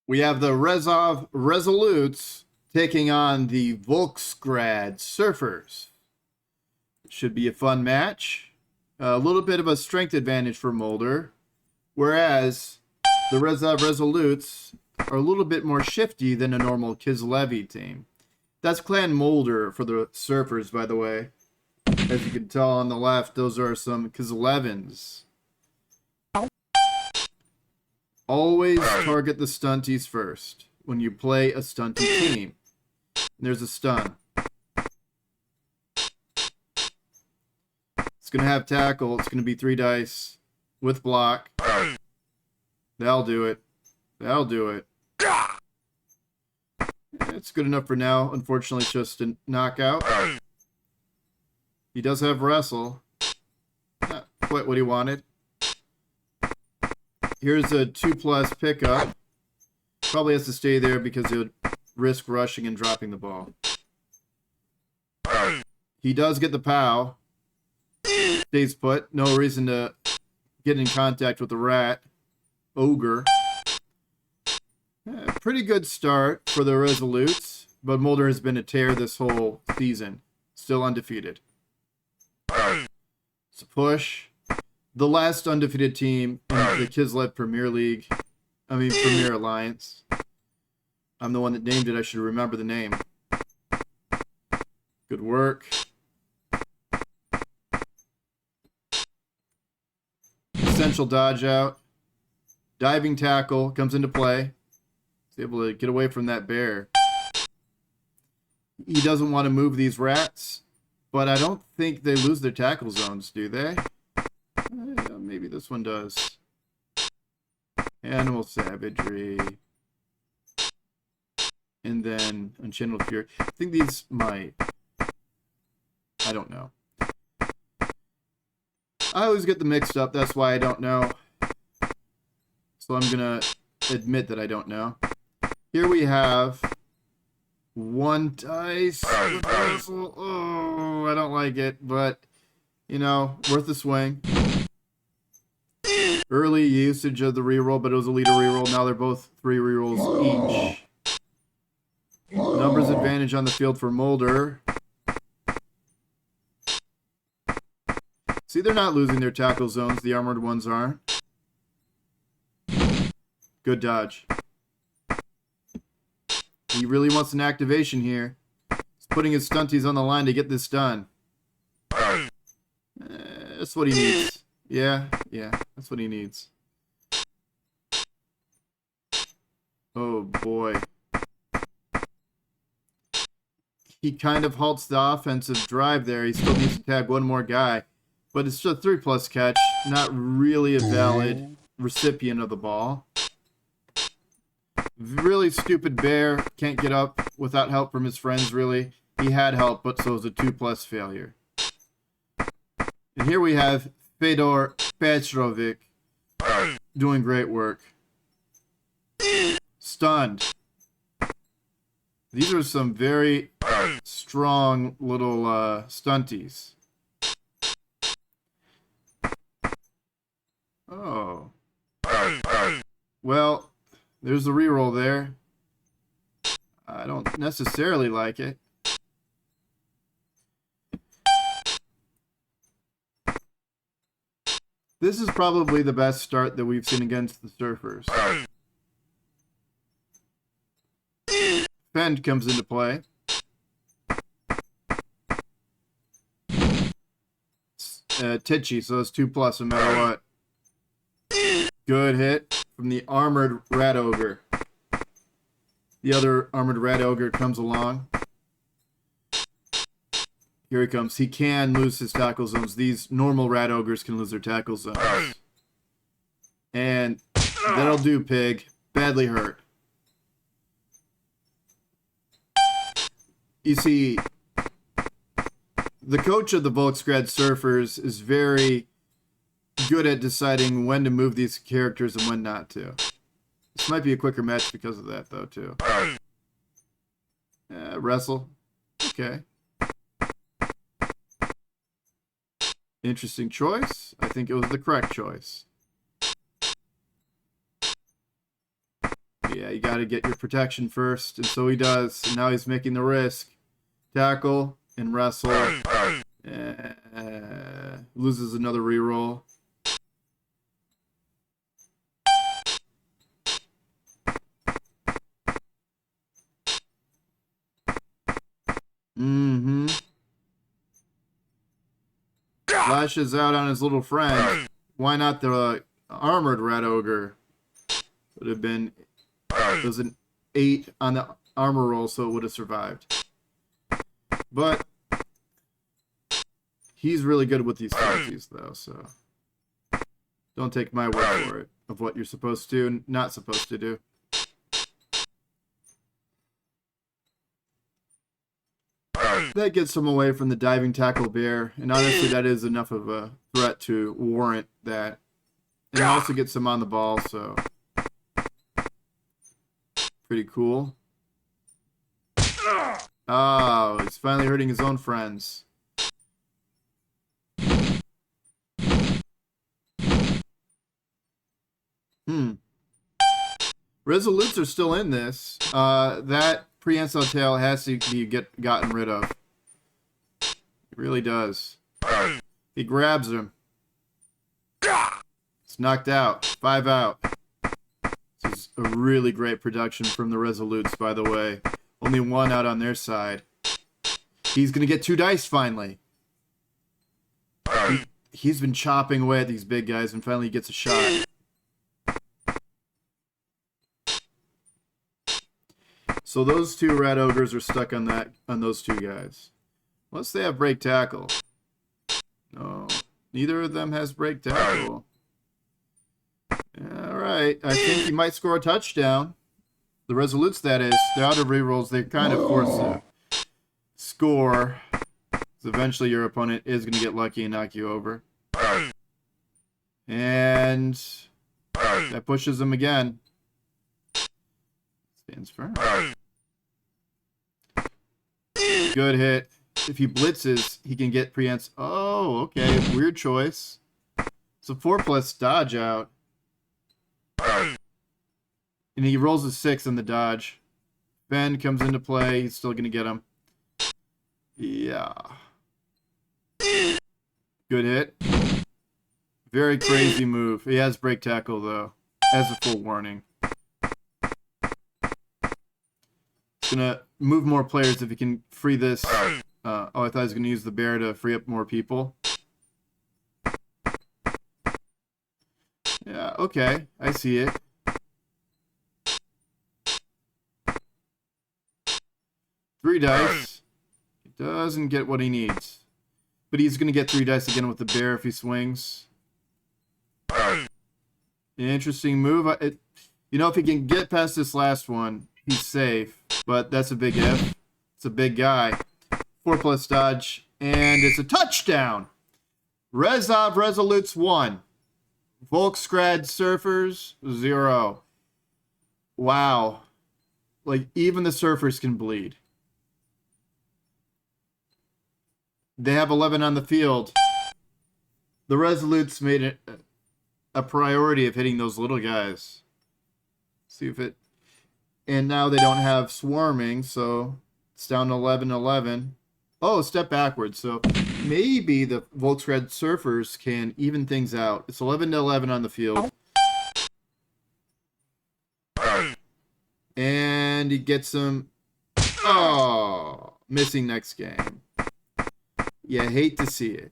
We have the Rezov Resolutes taking on the Volksgrad Surfers. It should be a fun match. A little bit of a strength advantage for Moulder, whereas the Rezov Resolutes are a little bit more shifty than a normal Kislev team. That's Clan Moulder for the Surfers, by the way. As you can tell on the left, those are some Kislevans. Always target the stunties first when you play a stunty team. There's a stun. It's going to have tackle. It's going to be 3 dice with block. That'll do it. That'll do it. It's good enough for now. Unfortunately, it's just a knockout. He does have wrestle. Not quite what he wanted. Here's a 2+ pickup. Probably has to stay there because he would risk rushing and dropping the ball. He does get the POW. Stays put. No reason to get in contact with the rat. Ogre. Pretty good start for the Resolutes, but Moulder has been a tear this whole season. Still undefeated. It's a push. The last undefeated team in the Kislev Premier Premier Alliance. I'm the one that named it. I should remember the name. Good work. Essential dodge out. Diving tackle comes into play. He's able to get away from that bear. He doesn't want to move these rats, but I don't think they lose their tackle zones, do they? Maybe this one does. Animal Savagery. And then Unchanneled Fury. I think these might. I don't know. I always get them mixed up. That's why I don't know. So I'm going to admit that I don't know. Here we have 1 dice. Oh, I don't like it. But, you know, worth a swing. Early usage of the reroll, but it was a leader reroll. Now they're both 3 rerolls each. Numbers advantage on the field for Moulder. See, they're not losing their tackle zones. The armored ones aren't. Good dodge. He really wants an activation here. He's putting his stunties on the line to get this done. That's what he needs. Yeah, that's what he needs. Oh, boy. He kind of halts the offensive drive there. He still needs to tag 1 more guy. But it's just a 3+ catch. Not really a valid recipient of the ball. Really stupid bear. Can't get up without help from his friends, really. He had help, but so it was a 2+ failure. And here we have Fedor Petrovic doing great work. Stunned. These are some very strong little stunties. Oh. Well, there's the reroll there. I don't necessarily like it. This is probably the best start that we've seen against the Surfers. Fend comes into play. Titchy, so it's 2+ no matter what. Good hit from the armored rat ogre. The other armored rat ogre comes along. Here he comes. He can lose his tackle zones. These normal rat ogres can lose their tackle zones. And that'll do, pig. Badly hurt. You see, the coach of the Volksgrad Surfers is very good at deciding when to move these characters and when not to. This might be a quicker match because of that, though, too. Wrestle. Okay. Interesting choice. I think it was the correct choice. Yeah, you got to get your protection first, and so he does. And now he's making the risk. Tackle and wrestle. Loses another reroll. Lashes out on his little friend. Why not the armored red ogre? Would have been... It was an 8 on the armor roll, so it would have survived. But he's really good with these strategies, though, so don't take my word for it of what you're supposed to and not supposed to do. That gets him away from the diving tackle bear, and honestly, that is enough of a threat to warrant that. And it also gets him on the ball, so pretty cool. Oh, he's finally hurting his own friends. Resolutes are still in this. That prehensile tail has to be gotten rid of. It really does. He grabs him. It's knocked out. 5 out. This is a really great production from the Resolutes, by the way. Only 1 out on their side. He's going to get 2 dice finally. He's been chopping away at these big guys and finally gets a shot. So those 2 red ogres are stuck on those 2 guys. Unless they have break tackle. No, neither of them has break tackle. Alright, I think he might score a touchdown. The Resolutes, that is. They're out of rerolls. They're kind of forced to score. So eventually your opponent is going to get lucky and knock you over. And that pushes him again. Stands firm. Good hit. If he blitzes, he can get prehensile. Oh, okay. Weird choice. It's a 4+ dodge out. And he rolls a 6 in the dodge. Ben comes into play. He's still going to get him. Yeah. Good hit. Very crazy move. He has break tackle, though. As a full warning. He's going to move more players if he can free this. Oh, I thought he was going to use the bear to free up more people. Yeah, okay. I see it. Three dice. He doesn't get what he needs. But he's going to get 3 dice again with the bear if he swings. Interesting move. You know, if he can get past this last one, he's safe. But that's a big if. It's a big guy. 4+ dodge. And it's a touchdown. Rezov Resolutes 1. Volksgrad Surfers 0. Wow. Like, even the Surfers can bleed. They have 11 on the field. The Resolutes made it a priority of hitting those little guys. See if it... And now they don't have swarming, so it's down to 11-11. Oh, step backwards. So maybe the Volksgrad Surfers can even things out. It's 11-11 on the field. And he gets them... Oh, missing next game. Yeah, hate to see it.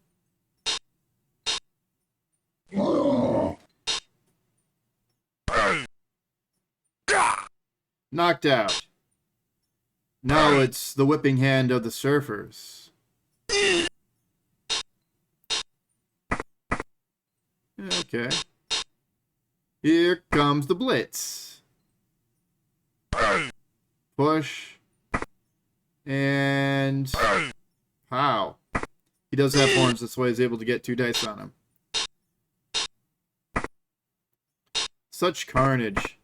Knocked out. Now it's the whipping hand of the Surfers. Okay. Here comes the blitz. Push. And... Pow. He does have horns, that's why he's able to get 2 dice on him. Such carnage.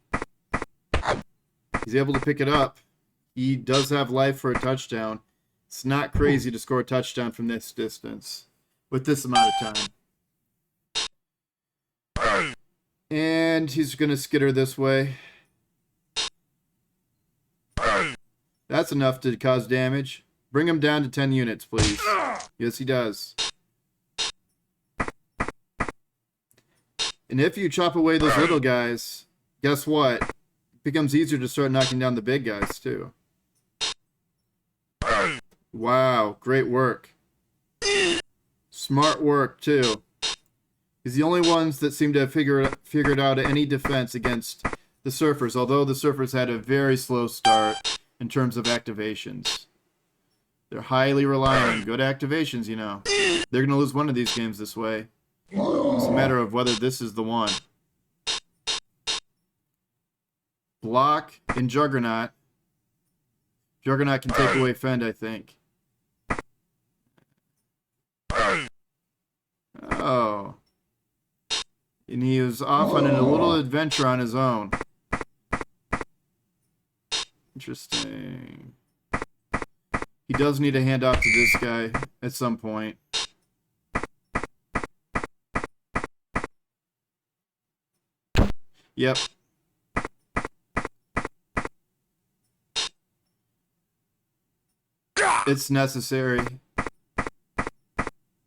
He's able to pick it up. He does have life for a touchdown. It's not crazy to score a touchdown from this distance with this amount of time. And he's going to skitter this way. That's enough to cause damage. Bring him down to 10 units, please. Yes, he does. And if you chop away those little guys, guess what? It becomes easier to start knocking down the big guys, too. Wow, great work. Smart work, too. He's the only ones that seem to have figured out any defense against the Surfers, although the Surfers had a very slow start in terms of activations. They're highly reliant on good activations, you know. They're going to lose one of these games this way. It's a matter of whether this is the one. Block in Juggernaut. Juggernaut can take away Fend, I think. Oh. And he was off on a little adventure on his own. Interesting. He does need a hand off to this guy at some point. Yep. It's necessary.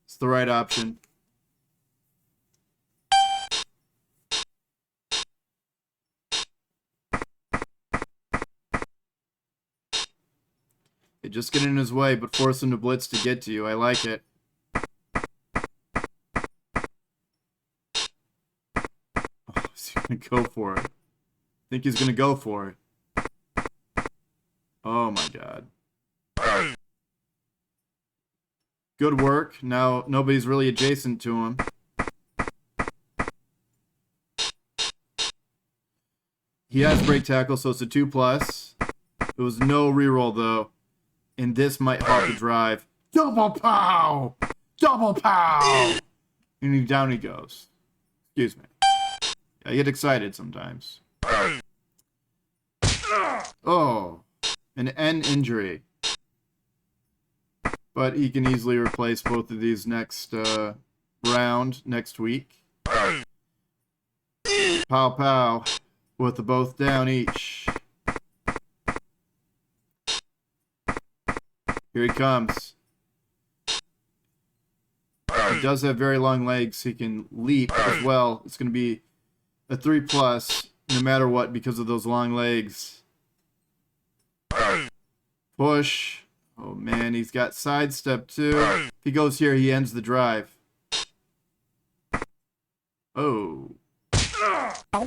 It's the right option. You just get in his way, but force him to blitz to get to you. I like it. Oh, is he gonna go for it? I think he's gonna go for it. Oh my god. Good work. Now nobody's really adjacent to him. He has break tackle, so it's a 2+. It was no reroll though. And this might halt the drive. Double pow! Double pow! And down he goes. Excuse me. I get excited sometimes. Oh. An N injury. But he can easily replace both of these next round, next week. Pow pow. With the both down each. Here he comes. He does have very long legs. He can leap as well. It's going to be a 3+ no matter what because of those long legs. Push. Oh man, he's got sidestep too. If he goes here, he ends the drive. Oh.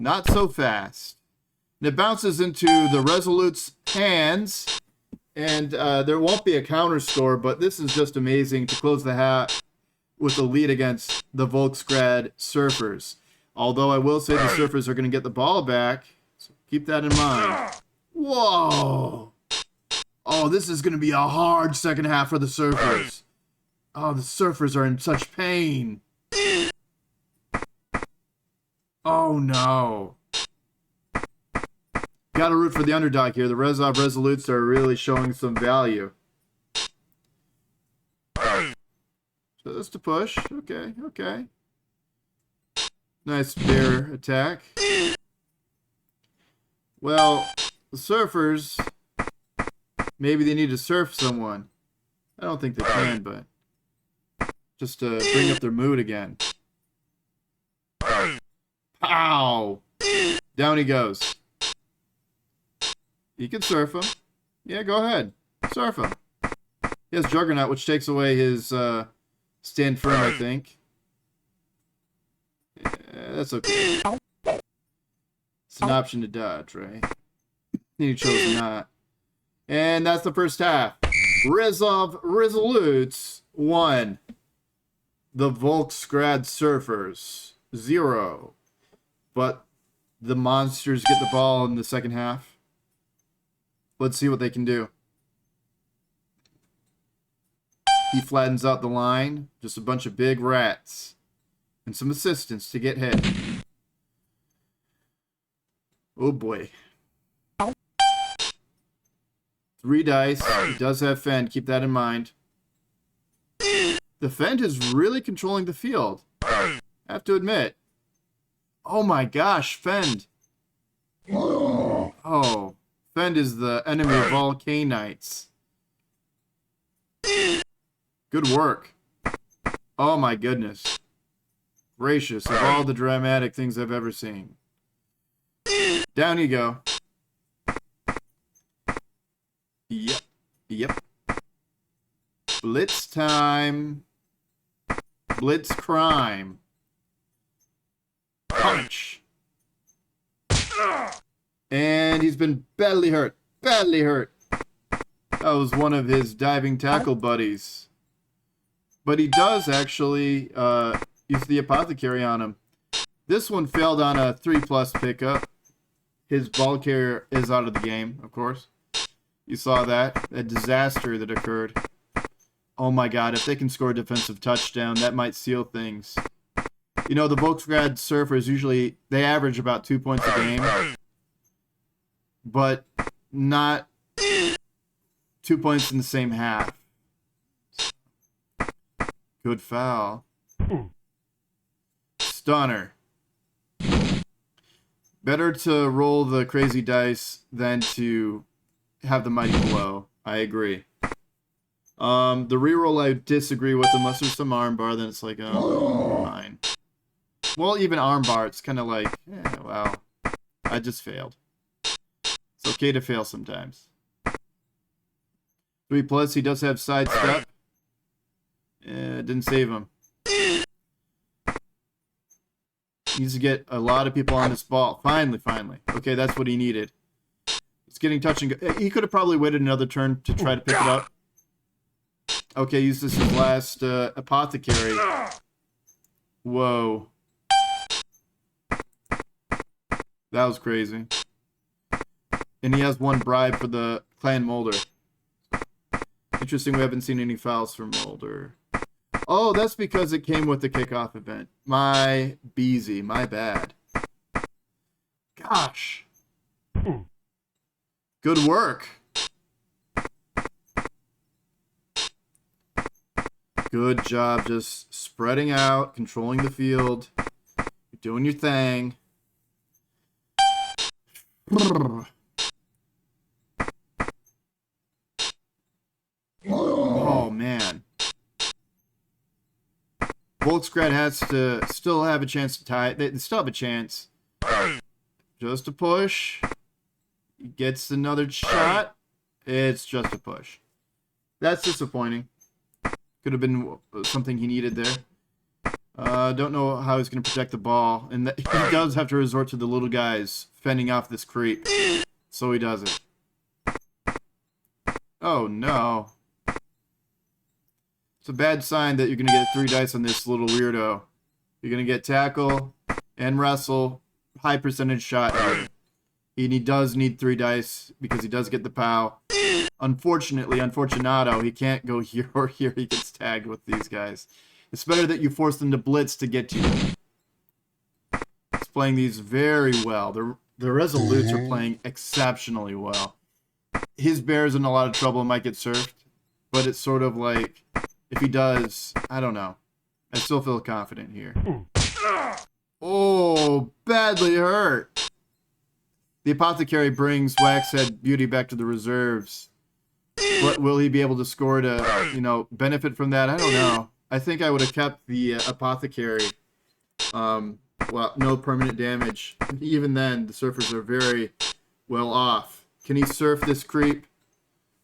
Not so fast. And it bounces into the Resolute's hands. And there won't be a counter score, but this is just amazing to close the hat with a lead against the Volksgrad Surfers. Although I will say the Surfers are going to get the ball back, so keep that in mind. Whoa! Oh, this is going to be a hard second half for the Surfers. Oh, the Surfers are in such pain. Oh, no. Gotta root for the underdog here. The Rezov Resolutes are really showing some value. So that's to push. Okay, okay. Nice bear attack. Well, the Surfers, maybe they need to surf someone. I don't think they can, but just to bring up their mood again. Pow! Down he goes. You can surf him. Yeah, go ahead. Surf him. He has Juggernaut, which takes away his stand firm, I think. Yeah, that's okay. It's an option to dodge, right? You chose not. And that's the first half. Rezov Resolutes 1. The Volksgrad Surfers 0. But the monsters get the ball in the second half. Let's see what they can do. He flattens out the line. Just a bunch of big rats. And some assistance to get hit. Oh boy. 3 dice. He does have Fend. Keep that in mind. The Fend is really controlling the field. I have to admit. Oh my gosh, Fend. Oh. Defend is the enemy of all Canites. Good work. Oh my goodness. Gracious, of all the dramatic things I've ever seen. Down you go. Yep. Yep. Blitz time. Blitz crime. Punch. And he's been badly hurt. Badly hurt. That was one of his diving tackle buddies. But he does actually use the apothecary on him. This one failed on a 3+ pickup. His ball carrier is out of the game, of course. You saw that. A disaster that occurred. Oh my god, if they can score a defensive touchdown, that might seal things. You know, the Volksgrad Surfers usually, they average about 2 points a game. But not 2 points in the same half. Good foul. Stunner. Better to roll the crazy dice than to have the mighty blow. I agree. The reroll I disagree with, unless there's some armbar, then it's like, oh, fine. Well, even armbar, it's kind of like, well, I just failed. It's okay to fail sometimes. 3+, he does have sidestep. Didn't save him. He needs to get a lot of people on this ball. Finally. Okay, that's what he needed. It's getting touch and go. He could have probably waited another turn to try to pick it up. Okay, use this as last apothecary. Whoa. That was crazy. And he has one bribe for the Clan Moulder. Interesting, we haven't seen any fouls from Moulder. Oh, that's because it came with the kickoff event. My beezy, my bad. Gosh. Good work. Good job just spreading out, controlling the field. You're doing your thing. Oh, man. Volksgrad has to still have a chance to tie it. They still have a chance. Just a push. He gets another shot. It's just a push. That's disappointing. Could have been something he needed there. Don't know how he's going to protect the ball. And he does have to resort to the little guys fending off this creep. So he does it. Oh, no. It's a bad sign that you're going to get 3 dice on this little weirdo. You're going to get tackle and wrestle. High percentage shot here. And he does need 3 dice because he does get the POW. Unfortunately, unfortunato, he can't go here or here. He gets tagged with these guys. It's better that you force them to blitz to get to you. He's playing these very well. The Resolutes are playing exceptionally well. His bear's in a lot of trouble and might get surfed. But it's sort of like, if he does, I don't know. I still feel confident here. Oh, badly hurt. The apothecary brings Waxhead Beauty back to the reserves. But will he be able to score to, you know, benefit from that? I don't know. I think I would have kept the apothecary. Well, no permanent damage. Even then, the surfers are very well off. Can he surf this creep?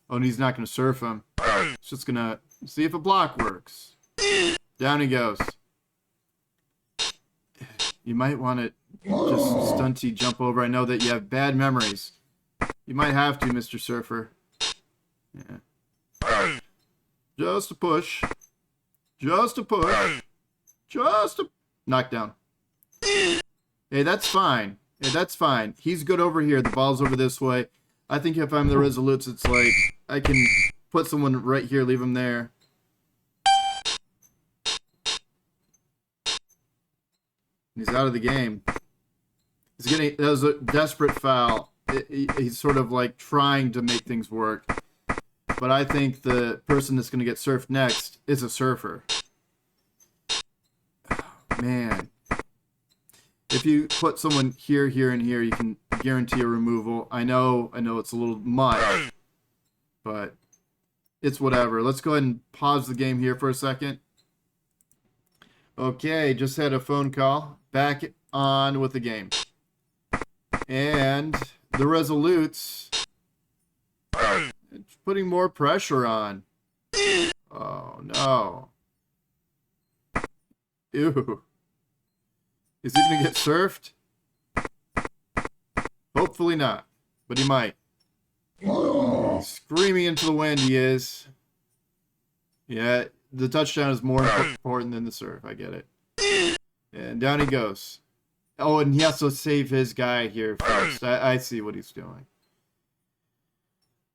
Oh, and he's not going to surf him. He's just going to see if a block works. Down he goes. You might want to just stunty jump over. I know that you have bad memories. You might have to, Mr. Surfer. Yeah. Just a push. Just a push. Just a knockdown. Hey, that's fine. Hey, that's fine. He's good over here. The ball's over this way. I think if I'm the Resolutes, it's like I can put someone right here, leave him there. He's out of the game. He's getting, that was a desperate foul. He's sort of like trying to make things work. But I think the person that's going to get surfed next is a surfer. Oh, man. If you put someone here, here, and here, you can guarantee a removal. I know it's a little much, but it's whatever. Let's go ahead and pause the game here for a second. Okay, just had a phone call. Back on with the game. And the Resolutes, it's putting more pressure on. Oh, no. Ew. Is he going to get surfed? Hopefully not, but he might. Screaming into the wind, he is. Yeah, the touchdown is more important than the surf. I get it. And down he goes. Oh, and he has to save his guy here first. I see what he's doing.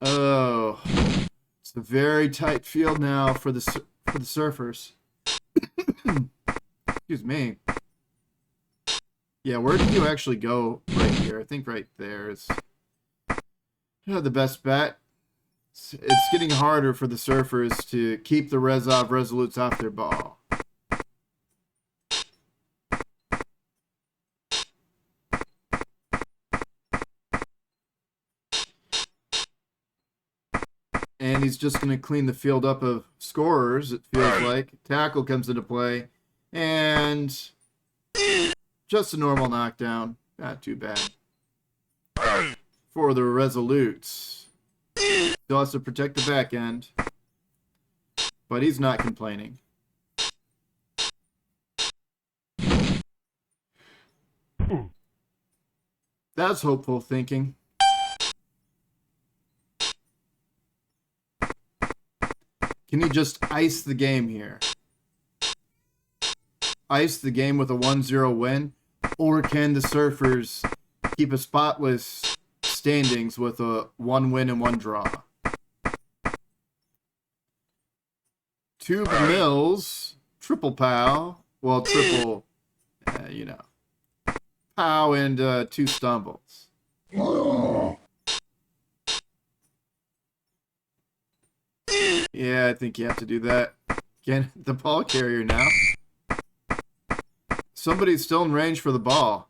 Oh, it's a very tight field now for the surfers. Excuse me. Yeah, where did you actually go right here? I think right there is the best bet. It's getting harder for the surfers to keep the Rezov Resolutes off their ball. And he's just going to clean the field up of scorers, it feels like. Tackle comes into play. And just a normal knockdown. Not too bad. For the Resolutes. Still has to protect the back end. But he's not complaining. That's hopeful thinking. Can he just ice the game here? Ice the game with a 1-0 win? Or can the Surfers keep a spotless standings with a 1 win and 1 draw? Tube Mills, triple pow. Well, triple, you know. Pow and 2 stumbles. Yeah, I think you have to do that. Again, the ball carrier now. Somebody's still in range for the ball.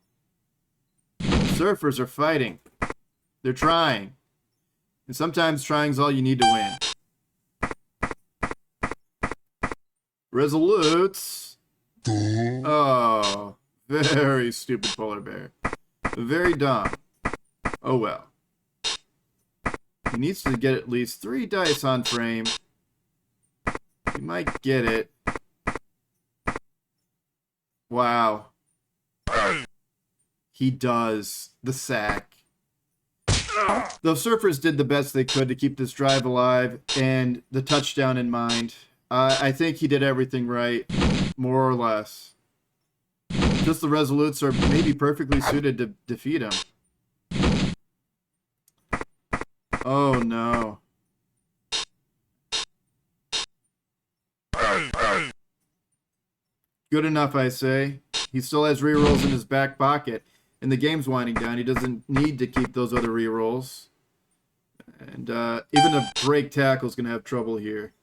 Surfers are fighting. They're trying. And sometimes trying's all you need to win. Resolutes. Oh, very stupid polar bear. Very dumb. Oh well. He needs to get at least 3 dice on frame. He might get it. Wow. He does. The sack. The Surfers did the best they could to keep this drive alive and the touchdown in mind. I think he did everything right, more or less. Just the Resolutes are maybe perfectly suited to defeat him. Oh no. Good enough, I say. He still has rerolls in his back pocket, and the game's winding down. He doesn't need to keep those other rerolls. And even a break tackle is going to have trouble here.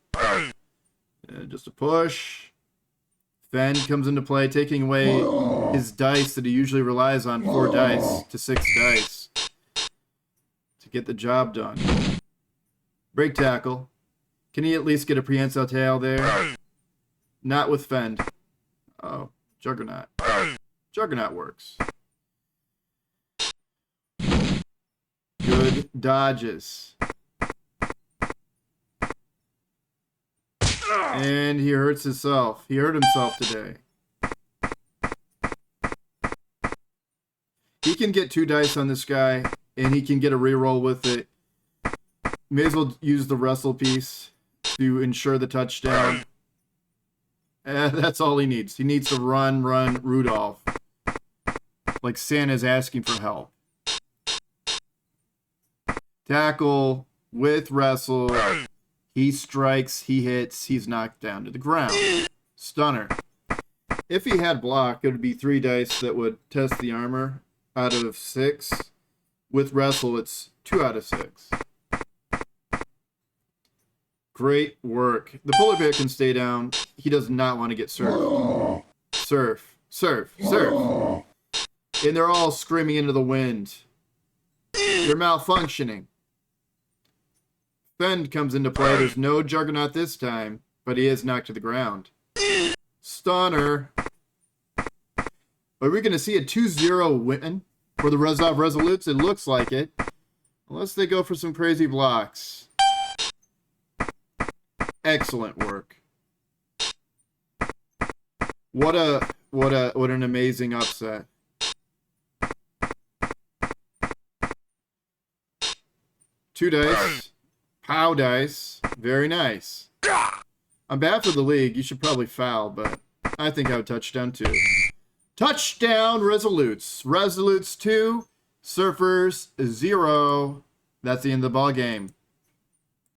Just a push. Fend comes into play, taking away his dice that he usually relies on, 4 dice to 6 dice to get the job done. Break tackle. Can he at least get a prehensile tail there? Not with Fend. Oh, Juggernaut. Juggernaut works. Good dodges. And he hurts himself. He hurt himself today. He can get 2 dice on this guy, and he can get a reroll with it. May as well use the wrestle piece to ensure the touchdown. That's all he needs. He needs to run Rudolph. Like Santa's asking for help. Tackle with wrestle. He strikes, he hits, he's knocked down to the ground. Stunner. If he had block, it would be 3 dice that would test the armor out of 6. With wrestle, it's 2 out of 6. Great work. The polar bear can stay down. He does not want to get surfed. Surf. Surf. Surf. And they're all screaming into the wind. They're malfunctioning. Fend comes into play. There's no Juggernaut this time, but he is knocked to the ground. Stunner. Are we going to see a 2-0 win for the Rezov Resolutes? It looks like it. Unless they go for some crazy blocks. Excellent work. What an amazing upset. Two dice. Pow dice. Very nice. On behalf of the league, you should probably foul, but I think I would touchdown too. Touchdown, Resolutes. Resolutes 2, Surfers 0. That's the end of the ball game.